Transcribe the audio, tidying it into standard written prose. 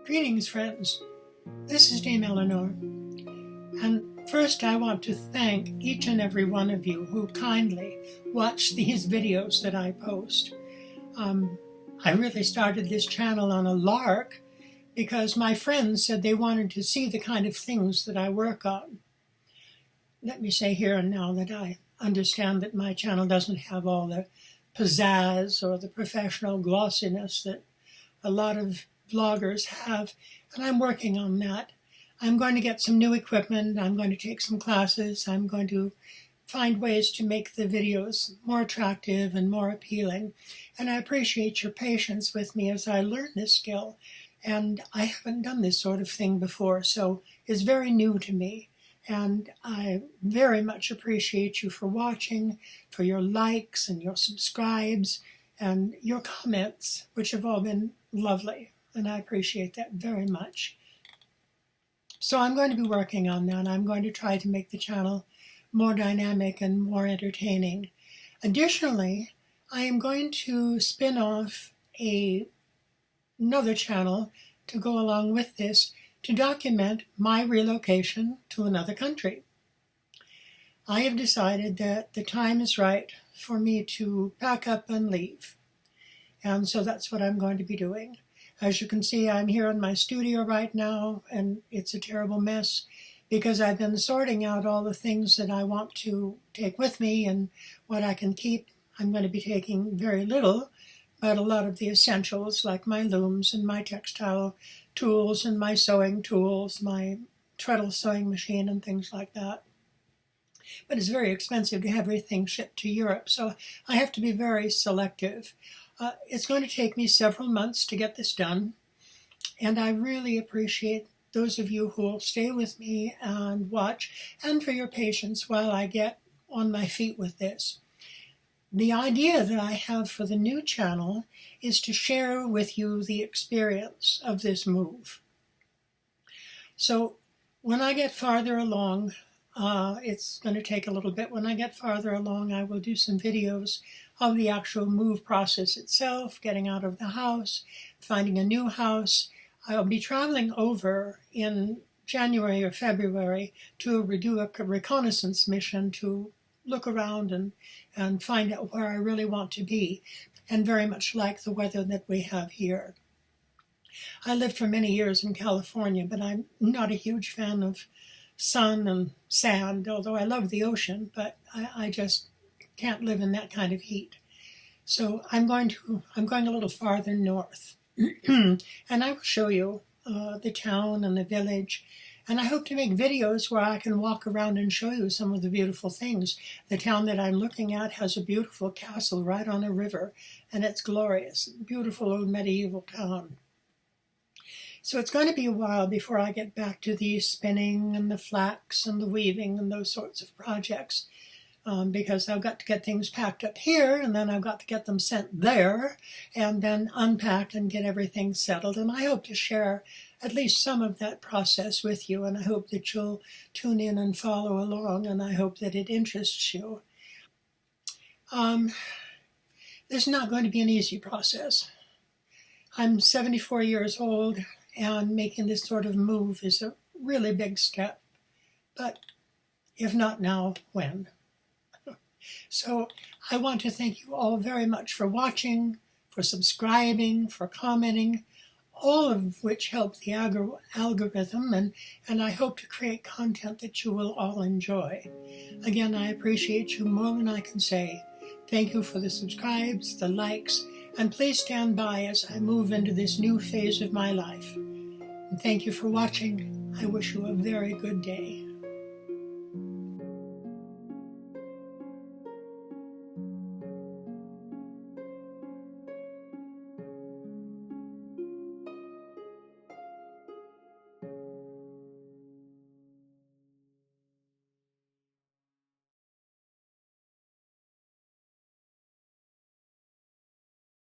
Greetings, friends. This is Dame Eleanor. And first I want to thank each and every one of you who kindly watch these videos that I post. I really started this channel on a lark because my friends said they wanted to see the kind of things that I work on. Let me say here and now that I understand that my channel doesn't have all the pizzazz or the professional glossiness that a lot of vloggers have, and I'm working on that. I'm going to get some new equipment, I'm going to take some classes, I'm going to find ways to make the videos more attractive and more appealing, and I appreciate your patience with me as I learn this skill. And I haven't done this sort of thing before, so it's very new to me. And I very much appreciate you for watching, for your likes and your subscribes and your comments, which have all been lovely. And I appreciate that very much. So I'm going to be working on that. I'm going to try to make the channel more dynamic and more entertaining. Additionally, I am going to spin off another channel to go along with this to document my relocation to another country. I have decided that the time is right for me to pack up and leave. And so that's what I'm going to be doing. As you can see, I'm here in my studio right now, and it's a terrible mess because I've been sorting out all the things that I want to take with me and what I can keep. I'm going to be taking very little, but a lot of the essentials like my looms and my textile tools and my sewing tools, my treadle sewing machine and things like that. But it's very expensive to have everything shipped to Europe, so I have to be very selective. It's going to take me several months to get this done, and I really appreciate those of you who will stay with me and watch, and for your patience while I get on my feet with this. The idea that I have for the new channel is to share with you the experience of this move. So when I get farther along, it's going to take a little bit. When I get farther along, I will do some videos of the actual move process itself, getting out of the house, finding a new house. I'll be traveling over in January or February to do a reconnaissance mission to look around and find out where I really want to be, and very much like the weather that we have here. I lived for many years in California, but I'm not a huge fan of sun and sand, although I love the ocean, but I just can't live in that kind of heat. So I'm going a little farther north, and I will show you the town and the village, and I hope to make videos where I can walk around and show you some of the beautiful things. The town that I'm looking at has a beautiful castle right on a river, and it's glorious, beautiful old medieval town. So it's going to be a while before I get back to the spinning and the flax and the weaving and those sorts of projects, because I've got to get things packed up here, and then I've got to get them sent there, and then unpacked and get everything settled. And I hope to share at least some of that process with you, and I hope that you'll tune in and follow along, and I hope that it interests you. This is not going to be an easy process. I'm 74 years old, and making this sort of move is a really big step. But if not now, when? So I want to thank you all very much for watching, for subscribing, for commenting, all of which help the algorithm, and I hope to create content that you will all enjoy. Again, I appreciate you more than I can say. Thank you for the subscribes, the likes, and please stand by as I move into this new phase of my life. And thank you for watching. I wish you a very good day.